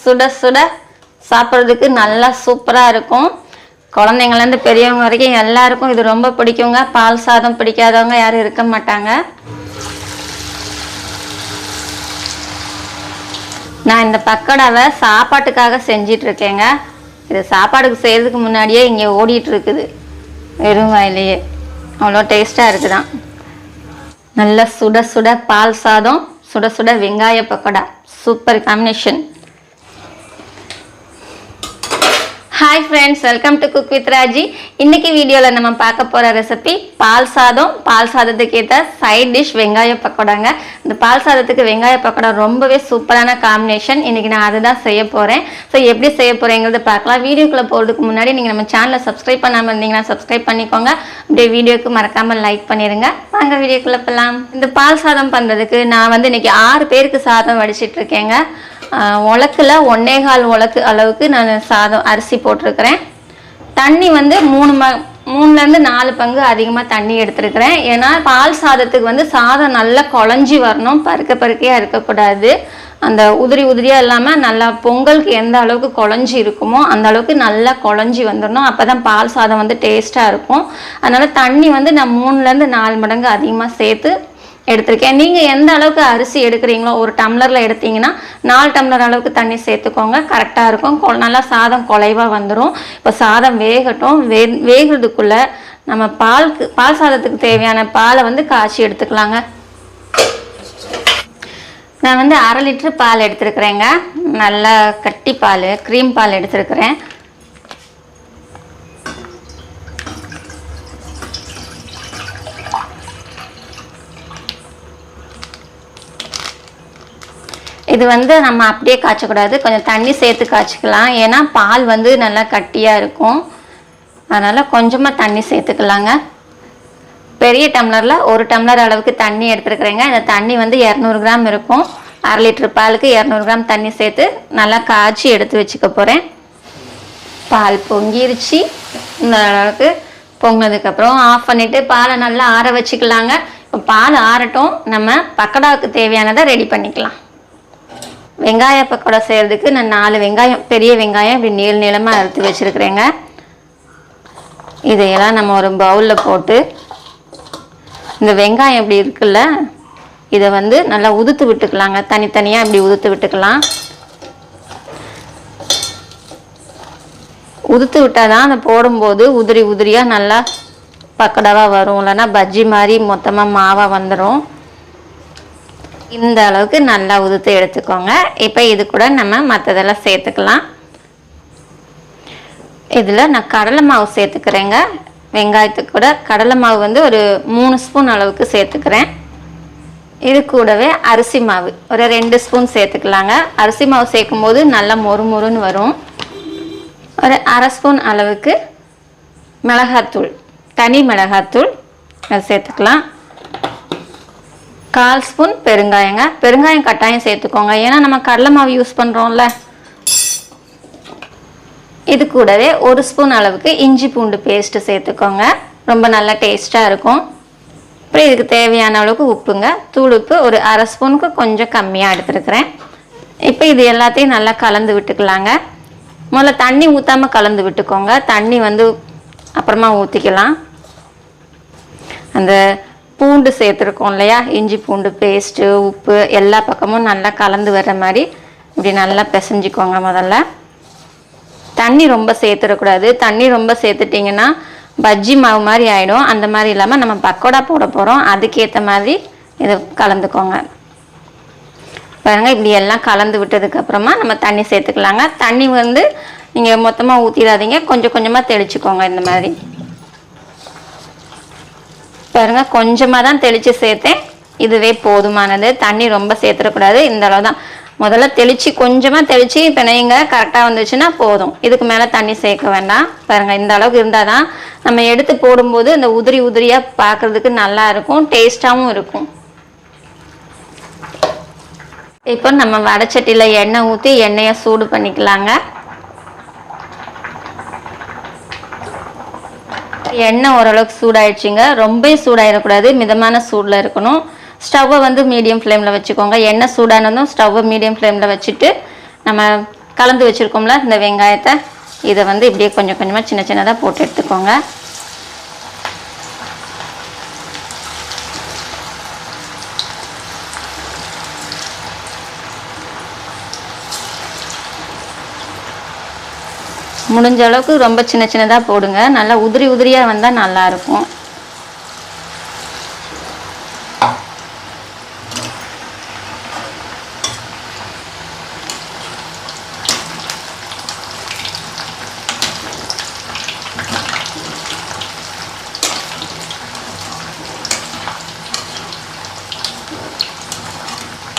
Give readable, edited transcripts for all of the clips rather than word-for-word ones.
சுட சுட சாப்பிட்றதுக்கு நல்லா சூப்பராக இருக்கும். குழந்தைங்கள்லேருந்து பெரியவங்க வரைக்கும் எல்லாருக்கும் இது ரொம்ப பிடிக்குங்க. பால் சாதம் பிடிக்காதவங்க யாரும் இருக்க மாட்டாங்க. நான் இந்த பக்கோடாவை சாப்பாட்டுக்காக செஞ்சிட்ருக்கேங்க. இது சாப்பாடுக்கு செய்கிறதுக்கு முன்னாடியே இங்கே ஓடிட்டு இருக்குது வெறும் வாயிலேயே. அவ்வளோ டேஸ்ட்டாக இருக்குதான். நல்ல சுட சுட பால் சாதம், சுட சுட வெங்காய pakoda, super combination. Hi friends, welcome to cook with Raji. இன்னைக்கு வீடியோவில் நம்ம பார்க்க போகிற ரெசிபி பால் சாதம். பால் சாதத்துக்கு ஏற்ற சைட் டிஷ் வெங்காய பக்கோடாங்க. இந்த பால் சாதத்துக்கு வெங்காய பக்கோடா ரொம்பவே சூப்பரான காம்பினேஷன். இன்றைக்கி நான் அதுதான் செய்ய போகிறேன். ஸோ எப்படி செய்ய போகிறேங்கிறது பார்க்கலாம். வீடியோக்குள்ளே போகிறதுக்கு முன்னாடி நீங்கள் நம்ம சேனலை சப்ஸ்கிரைப் பண்ணாமல் இருந்தீங்கன்னா சப்ஸ்கிரைப் பண்ணிக்கோங்க. அப்படியே வீடியோக்கு மறக்காமல் லைக் பண்ணிடுங்க. வாங்க வீடியோக்குள்ளே போகலாம். இந்த பால் சாதம் பண்ணுறதுக்கு நான் வந்து இன்றைக்கி 6 பேருக்கு சாதம் வடிச்சிட்டு இருக்கேங்க. உலக்கில் 1.25 உலக்கு அளவுக்கு நான் சாதம் அரிசி போட்டிருக்கிறேன். தண்ணி வந்து 3லேருந்து 4 பங்கு அதிகமாக தண்ணி எடுத்துருக்கிறேன். ஏன்னா பால் சாதத்துக்கு வந்து சாதம் நல்லா குழஞ்சி வரணும், பருக்கையாக இருக்கக்கூடாது. அந்த உதிரியாக இல்லாமல் நல்லா பொங்கலுக்கு எந்த அளவுக்கு குழஞ்சி இருக்குமோ அந்த அளவுக்கு நல்லா குழஞ்சி வந்துடணும். அப்போ தான் பால் சாதம் வந்து டேஸ்ட்டாக இருக்கும். அதனால் தண்ணி வந்து நான் 3லேருந்து 4 மடங்கு அதிகமாக சேர்த்து எடுத்திருக்கேன். நீங்கள் எந்த அளவுக்கு அரிசி எடுக்கிறீங்களோ, ஒரு டம்ளரில் எடுத்தீங்கன்னா 4 டம்ளர் அளவுக்கு தண்ணி சேர்த்துக்கோங்க. கரெக்டாக இருக்கும். நல்லா சாதம் குலைவாக வந்துடும். இப்போ சாதம் வேகட்டும். வேகிறதுக்குள்ளே நம்ம பால் சாதத்துக்கு தேவையான பாலை வந்து காய்ச்சி எடுத்துக்கலாங்க. நான் வந்து 1/2 லிட்டர் பால் எடுத்துருக்குறேங்க. நல்லா கட்டி பால், க்ரீம் பால் எடுத்துருக்குறேன். இது வந்து நம்ம அப்படியே காய்ச்சக்கூடாது, கொஞ்சம் தண்ணி சேர்த்து காய்ச்சிக்கலாம். ஏன்னா பால் வந்து நல்லா கட்டியாக இருக்கும். அதனால் கொஞ்சமாக தண்ணி சேர்த்துக்கலாங்க. பெரிய டம்ளரில் 1 டம்ளர் அளவுக்கு தண்ணி எடுத்துருக்குறேங்க. இந்த தண்ணி வந்து 200 கிராம் இருக்கும். 1/2 லிட்டர் பாலுக்கு 200 கிராம் தண்ணி சேர்த்து நல்லா காய்ச்சி எடுத்து வச்சுக்க போகிறேன். பால் பொங்கிருச்சு. இந்த அளவுக்கு பொங்கினதுக்கப்புறம் ஆஃப் பண்ணிவிட்டு பாலை நல்லா ஆற வச்சுக்கலாங்க. இப்போ பால் ஆறட்டும், நம்ம பக்கோடாவுக்கு தேவையானதை ரெடி பண்ணிக்கலாம். வெங்காய பக்கோடா செய்கிறதுக்கு நான் 4 வெங்காயம், பெரிய வெங்காயம் இப்படி நீளமாக அறுத்து வச்சுருக்குறேங்க. இதையெல்லாம் நம்ம ஒரு பவுலில் போட்டு, இந்த வெங்காயம் இப்படி இருக்குல்ல, இதை வந்து நல்லா உதுத்து விட்டுக்கலாங்க. தனித்தனியாக இப்படி உதுத்து விட்டுக்கலாம். உதுத்து விட்டால் தான் அதை போடும்போது உதிரியாக நல்லா பக்கோடாவாக வரும். இல்லைன்னா பஜ்ஜி மாதிரி மொத்தமாக மாவாக வந்துடும். இந்த அளவுக்கு நல்லா உதுத்து எடுத்துக்கோங்க. இப்போ இது கூட நம்ம மற்றதெல்லாம் சேர்த்துக்கலாம். இதில் நான் கடலை மாவு சேர்த்துக்கிறேங்க. வெங்காயத்துக்கு கூட கடலை மாவு வந்து ஒரு 3 ஸ்பூன் அளவுக்கு சேர்த்துக்கிறேன். இது கூடவே அரிசி மாவு ஒரு 2 ஸ்பூன் சேர்த்துக்கலாங்க. அரிசி மாவு சேர்க்கும் போது நல்லா மொறுன்னு வரும். ஒரு 1/2 ஸ்பூன் அளவுக்கு மிளகாத்தூள், தனி மிளகாத்தூள் அது சேர்த்துக்கலாம். 1/4 ஸ்பூன் பெருங்காயங்க. பெருங்காயம் கட்டாயம் சேர்த்துக்கோங்க, ஏன்னா நம்ம கடலை மாவு யூஸ் பண்ணுறோம்ல. இது கூடவே 1 ஸ்பூன் அளவுக்கு இஞ்சி பூண்டு பேஸ்ட்டு சேர்த்துக்கோங்க. ரொம்ப நல்லா டேஸ்ட்டாக இருக்கும். அப்புறம் இதுக்கு தேவையான அளவுக்கு உப்புங்க. தூள் உப்பு ஒரு 1/2 ஸ்பூனுக்கு கொஞ்சம் கம்மியாக எடுத்துருக்கிறேன். இப்போ இது எல்லாத்தையும் நல்லா கலந்து விட்டுக்கலாங்க. முதல்ல தண்ணி ஊற்றாமல் கலந்து விட்டுக்கோங்க. தண்ணி வந்து அப்புறமா ஊற்றிக்கலாம். அந்த பூண்டு சேர்த்துருக்கோம் இல்லையா, இஞ்சி பூண்டு பேஸ்ட்டு, உப்பு எல்லா பக்கமும் நல்லா கலந்து வர்ற மாதிரி இப்படி நல்லா பிசைஞ்சிக்கோங்க. முதல்ல தண்ணி ரொம்ப சேர்த்துடக்கூடாது. தண்ணி ரொம்ப சேர்த்துட்டிங்கன்னா பஜ்ஜி மாவு மாதிரி ஆகிடும். அந்த மாதிரி இல்லாமல் நம்ம பக்கோடா போட போகிறோம், அதுக்கேற்ற மாதிரி இதை கலந்துக்கோங்க. பாருங்கள், இப்படி எல்லாம் கலந்து விட்டதுக்கப்புறமா நம்ம தண்ணி சேர்த்துக்கலாங்க. தண்ணி வந்து நீங்கள் மொத்தமாக ஊற்றிடாதீங்க, கொஞ்சம் கொஞ்சமாக தெளிச்சுக்கோங்க. இந்த மாதிரி பாருங்க, கொஞ்சமாக தான் தெளித்து சேர்த்தேன். இதுவே போதுமானது. தண்ணி ரொம்ப சேர்த்துடக்கூடாது. இந்த அளவு தான். முதல்ல தெளித்து கொஞ்சமாக தெளித்து பிணையுங்க. கரெக்டாக வந்துச்சுன்னா போதும். இதுக்கு மேலே தண்ணி சேர்க்க வேண்டாம். பாருங்கள், இந்த அளவுக்கு இருந்தால் தான் நம்ம எடுத்து போடும்போது இந்த உதிரியாக பார்க்குறதுக்கு நல்லா இருக்கும், டேஸ்ட்டாகவும் இருக்கும். இப்போ நம்ம வடைச்சட்டியில் எண்ணெய் ஊற்றி எண்ணெயை சூடு பண்ணிக்கலாங்க. எண்ணெய் ஓரளவுக்கு சூடாயிடுச்சுங்க. ரொம்ப சூடாயிடக்கூடாது, மிதமான சூடில் இருக்கணும். ஸ்டவ்வை வந்து மீடியம் ஃப்ளேமில் வச்சுக்கோங்க. எண்ணெய் சூடானதும் ஸ்டவ்வை மீடியம் ஃப்ளேமில் வச்சுட்டு நம்ம கலந்து வச்சுருக்கோம்ல இந்த வெங்காயத்தை, இதை வந்து இப்படியே கொஞ்சம் கொஞ்சமாக சின்ன சின்னதாக போட்டு எடுத்துக்கோங்க. முடிஞ்ச அளவுக்கு ரொம்ப சின்ன சின்னதாக போடுங்க, நல்லா உதிரி உதிரியாக வந்தால் நல்லாயிருக்கும்.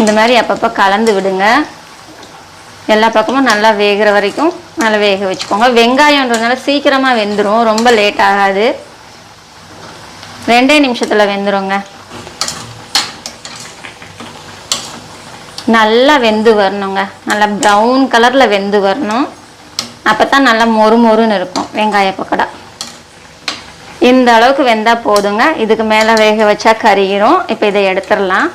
இந்த மாதிரி அப்பப்போ கலந்து விடுங்க. எல்லா பக்கமும் நல்லா வேகிற வரைக்கும் நல்லா வேக வச்சுக்கோங்க. வெங்காயம்ன்றதுனால சீக்கிரமாக வெந்துடும், ரொம்ப லேட் ஆகாது, 2 நிமிஷத்தில் வெந்துடுங்க. நல்லா வெந்து வரணுங்க, நல்லா ப்ரௌன் கலரில் வெந்து வரணும். அப்போ தான் நல்லா மொறு மொறுன்னு இருக்கும் வெங்காய பக்கோடா. இந்த அளவுக்கு வெந்தால் போதுங்க, இதுக்கு மேலே வேக வச்சா கருகிரும். இப்போ இதை எடுத்துடலாம்.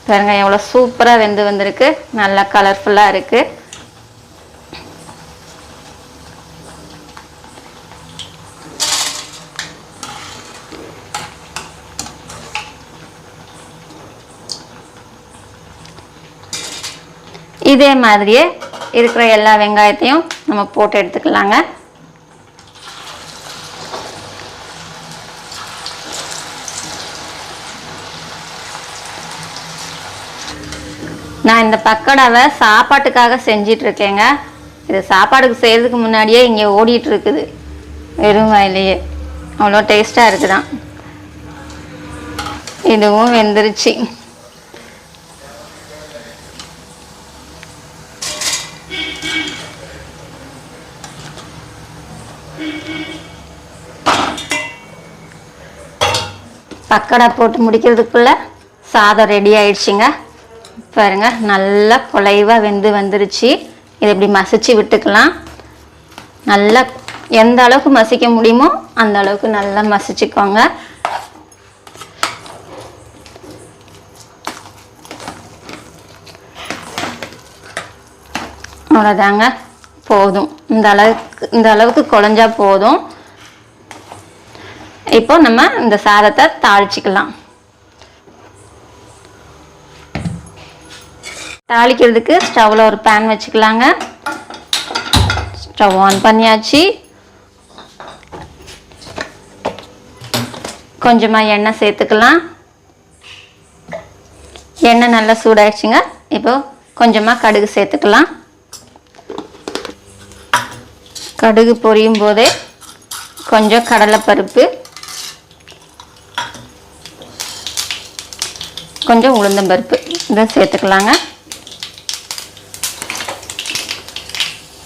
பாருங்க எவ்வளோ சூப்பராக வெந்து வந்திருக்கு, நல்லா கலர்ஃபுல்லாக இருக்குது. இதே மாதிரியே இருக்கிற எல்லா வெங்காயத்தையும் நம்ம போட்டு எடுத்துக்கலாங்க. நான் இந்த பக்கோடாவை சாப்பாட்டுக்காக செஞ்சிட்டு இருக்கேங்க. இது சாப்பாடுக்கு செய்கிறதுக்கு முன்னாடியே இங்கே ஓடிட்டு இருக்குது வெறும் வாயிலேயே, அவ்வளோ டேஸ்ட்டாக இருக்குதான். இதுவும் வெந்துருச்சு. பக்கோடா போட்டு முடிக்கிறதுக்குள்ள சாதம் ரெடி ஆயிடுச்சுங்க. பாருங்க நல்லா குலைவாக வெந்து வந்துருச்சு. இதை இப்படி மசிச்சு விட்டுக்கலாம். நல்லா எந்த அளவுக்கு மசிக்க முடியுமோ அந்த அளவுக்கு நல்லா மசிச்சுக்கோங்க. அவ்வளோதாங்க, போதும். இந்த அளவுக்கு குழஞ்சா போதும். இப்போ நம்ம இந்த சாதத்தை தாளிச்சுக்கலாம். தாளிக்கிறதுக்கு ஸ்டவ்வில் ஒரு பேன் வச்சுக்கலாங்க. ஸ்டவ் ஆன் பண்ணியாச்சு. கொஞ்சமாக எண்ணெய் சேர்த்துக்கலாம். எண்ணெய் நல்லா சூடாயிடுச்சுங்க. இப்போ கொஞ்சமாக கடுகு சேர்த்துக்கலாம். கடுகு பொரியும் போதே கொஞ்சம் கடலைப்பருப்பு, கொஞ்சம் உளுந்தம்பருப்பு இதை சேர்த்துக்கலாங்க.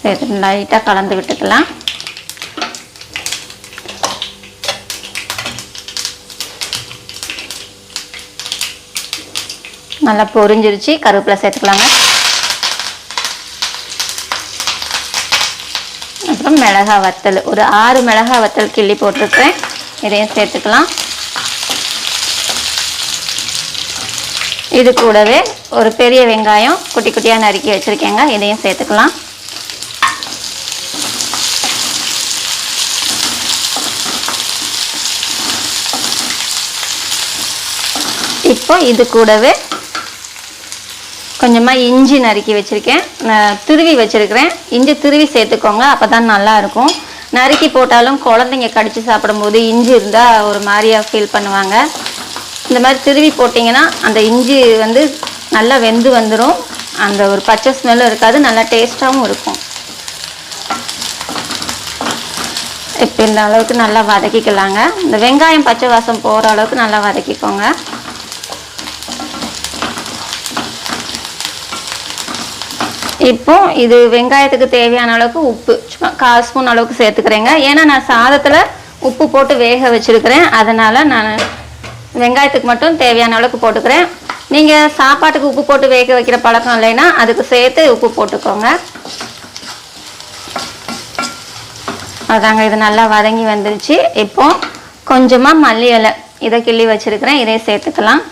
சேர்த்து லைட்டாக கலந்து விட்டுக்கலாம். நல்லா பொரிஞ்சிருச்சு. கருவேப்பிலை சேர்த்துக்கலாங்க. அப்புறம் மிளகாய் வத்தல், ஒரு 6 மிளகாய் வத்தல் கிள்ளி போட்டிருக்கிறேன், இதையும் சேர்த்துக்கலாம். இது கூடவே ஒரு பெரிய வெங்காயம் குட்டி குட்டியாக நறுக்கி வச்சுருக்கேங்க, இதையும் சேர்த்துக்கலாம். இப்போ இது கூடவே கொஞ்சமாக இஞ்சி நறுக்கி வச்சுருக்கேன், துருவி வச்சுருக்கிறேன். இஞ்சி துருவி சேர்த்துக்கோங்க, அப்போ தான் நல்லாயிருக்கும். நறுக்கி போட்டாலும் குழந்தைங்க கடித்து சாப்பிடும்போது இஞ்சி இருந்தால் ஒரு மாதிரியாக ஃபீல் பண்ணுவாங்க. இந்த மாதிரி துருவி போட்டிங்கன்னா அந்த இஞ்சி வந்து நல்லா வெந்து வந்துடும், அந்த ஒரு பச்சை ஸ்மெல்லும் இருக்காது, நல்லா டேஸ்ட்டாகவும் இருக்கும். இப்போ இந்த அளவுக்கு நல்லா வதக்கிக்கலாங்க. இந்த வெங்காயம் பச்சை வாசம் போகிற அளவுக்கு நல்லா வதக்கிக்கோங்க. இப்போ இது வெங்காயத்துக்கு தேவையான அளவுக்கு உப்பு சும்மா 1/4 ஸ்பூன் அளவுக்கு சேர்த்துக்கிறேங்க. ஏன்னா நான் சாதத்தில் உப்பு போட்டு வேக வச்சுருக்கிறேன், அதனால் நான் வெங்காயத்துக்கு மட்டும் தேவையான அளவுக்கு போட்டுக்கிறேன். நீங்கள் சாப்பாட்டுக்கு உப்பு போட்டு வேக வைக்கிற பழக்கம் இல்லைன்னா அதுக்கு சேர்த்து உப்பு போட்டுக்கோங்க. அதாங்க, இது நல்லா வதங்கி வந்துருச்சு. இப்போ கொஞ்சமாக மல்லி இலை இதை கிள்ளி வச்சுருக்கிறேன், இதை சேர்த்துக்கலாம்.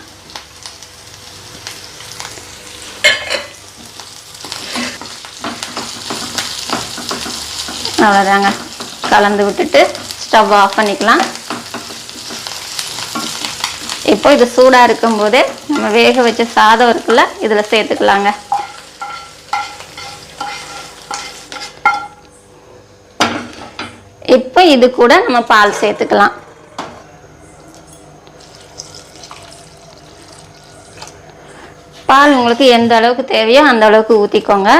அவ்வளோதாங்க. கலந்து விட்டுட்டு ஸ்டவ் ஆஃப் பண்ணிக்கலாம். இப்போ இது சூடாக இருக்கும்போதே நம்ம வேக வச்ச சாதம் இருக்குல்ல, இதில் சேர்த்துக்கலாங்க. இப்போ இது கூட நம்ம பால் சேர்த்துக்கலாம். பால் உங்களுக்கு எந்த அளவுக்கு தேவையோ அந்த அளவுக்கு ஊற்றிக்கோங்க.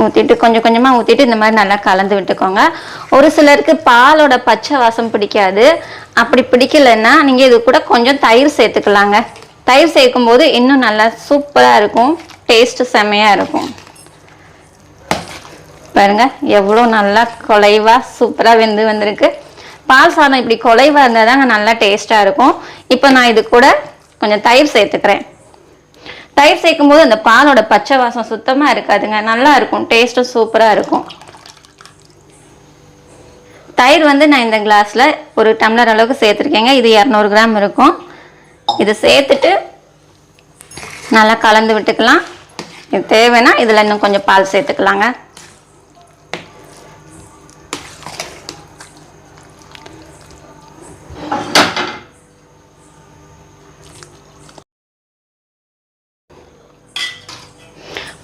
ஊற்றிட்டு கொஞ்சம் கொஞ்சமாக ஊற்றிட்டு இந்த மாதிரி நல்லா கலந்து விட்டுக்கோங்க. ஒரு சிலருக்கு பாலோட பச்சை வாசம் பிடிக்காது. அப்படி பிடிக்கலைன்னா நீங்கள் இது கூட கொஞ்சம் தயிர் சேர்த்துக்கலாங்க. தயிர் சேர்க்கும் போது இன்னும் நல்லா சூப்பராக இருக்கும், டேஸ்ட்டு செம்மையாக இருக்கும். பாருங்க எவ்வளோ நல்லா குலைவாக சூப்பராக வெந்து வந்திருக்கு. பால் சாதம் இப்படி குலைவாக இருந்தால் தாங்க நல்லா டேஸ்ட்டாக இருக்கும். இப்போ நான் இது கூட கொஞ்சம் தயிர் சேர்த்துக்கிறேன். தயிர் சேர்க்கும் போது அந்த பாலோட பச்சை வாசம் சுத்தமாக இருக்காதுங்க, நல்லா இருக்கும், டேஸ்ட்டும் சூப்பராக இருக்கும். தயிர் வந்து நான் இந்த கிளாஸில் ஒரு டம்ளர் அளவுக்கு சேர்த்துருக்கேங்க. இது 200 கிராம் இருக்கும். இது சேர்த்துட்டு நல்லா கலந்து விட்டுக்கலாம். இது தேவைன்னா இதில் இன்னும் கொஞ்சம் பால் சேர்த்துக்கலாங்க.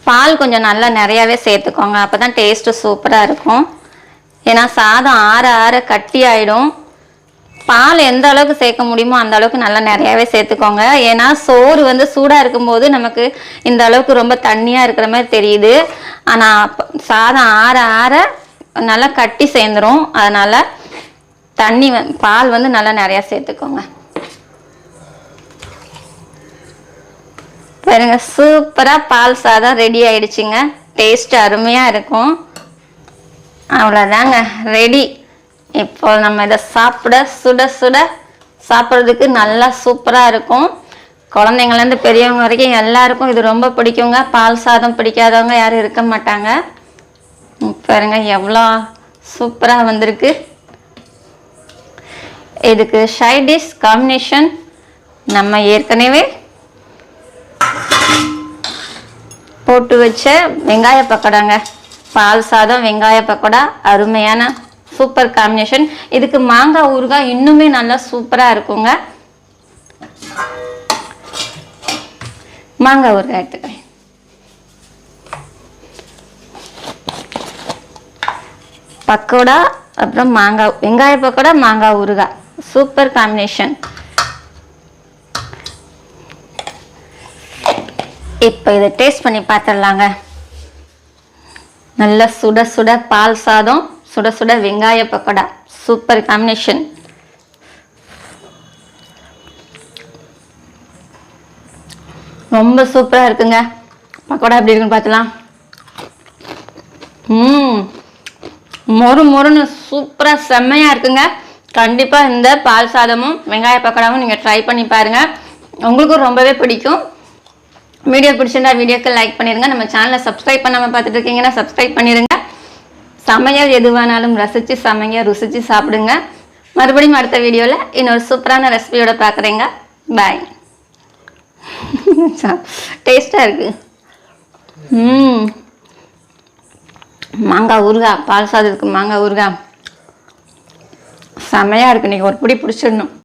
பால் கொஞ்சம் நல்லா நிறையாவே சேர்த்துக்கோங்க, அப்போ தான் டேஸ்ட்டு சூப்பராக இருக்கும். ஏன்னா சாதம் ஆற ஆற கட்டி ஆகிடும். பால் எந்த அளவுக்கு சேர்க்க முடியுமோ அந்த அளவுக்கு நல்லா நிறையாவே சேர்த்துக்கோங்க. ஏன்னா சோறு வந்து சூடாக இருக்கும்போது நமக்கு இந்த அளவுக்கு ரொம்ப தண்ணியாக இருக்கிற மாதிரி தெரியுது. ஆனால் சாதம் ஆற ஆற நல்லா கட்டி சேர்ந்துடும். அதனால் பால் வந்து நல்லா நிறையா சேர்த்துக்கோங்க. பாருங்க சூப்பராக பால் சாதம் ரெடி ஆயிடுச்சுங்க. டேஸ்ட் அருமையாக இருக்கும். அவ்வளோதாங்க, ரெடி. இப்போ நம்ம இதை சாப்பிட சுட சுட சாப்பிட்றதுக்கு நல்லா சூப்பராக இருக்கும். குழந்தைங்கள்லேருந்து பெரியவங்க வரைக்கும் எல்லாருக்கும் இது ரொம்ப பிடிக்குங்க. பால் சாதம் பிடிக்காதவங்க யாரும் இருக்க மாட்டாங்க. பாருங்க எவ்வளோ சூப்பராக வந்திருக்கு. இதுக்கு சைட் டிஷ் காம்பினேஷன் நம்ம ஏற்கனவே போட்டு வச்ச வெங்காய பக்கோடாங்க. பால் சாதம் வெங்காய பக்கோடா அருமையான சூப்பர் காம்பினேஷன். இதுக்கு மாங்காய் ஊறுகாய் இன்னுமே நல்லா சூப்பராக இருக்குங்க. மாங்காய் ஊறுகாய் எடுத்துக்கிறேன். பக்கோடா அப்புறம் மாங்காய், வெங்காய பக்கோடா மாங்காய் ஊறுகாய் சூப்பர் காம்பினேஷன். இப்போ இதை டேஸ்ட் பண்ணி பார்த்துடலாங்க. நல்லா சுட சுட பால் சாதம், சுட சுட வெங்காய பக்கோடா சூப்பர் காம்பினேஷன். ரொம்ப சூப்பராக இருக்குங்க. பக்கோடா எப்படி இருக்குன்னு பார்த்துலாம். மொறு மொறுன்னு சூப்பராக செம்மையாக இருக்குங்க. கண்டிப்பாக இந்த பால் சாதமும் வெங்காய பக்கோடாவும் நீங்கள் ட்ரை பண்ணி பாருங்கள், உங்களுக்கும் ரொம்பவே பிடிக்கும். வீடியோ பிடிச்சிருந்தா வீடியோக்கு லைக் பண்ணிடுங்க. நம்ம சேனலை சப்ஸ்கிரைப் பண்ணாமல் பார்த்துட்டு இருக்கீங்கன்னா சப்ஸ்கிரைப் பண்ணிடுங்க. சமையல் எதுவானாலும் ரசித்து சமைங்க, ருசித்து சாப்பிடுங்க. மறுபடியும் அடுத்த வீடியோவில் இன்னொரு சூப்பரான ரெசிபியோட பார்க்குறேங்க. பாய். டேஸ்ட்டாக இருக்குது. மாங்காய் ஊறுகாய், பால் சாதத்துக்கு மாங்காய் ஊறுகாய் செம்மையாக இருக்குது. நீங்கள் ஒரு பிடி பிடிச்சிடணும்.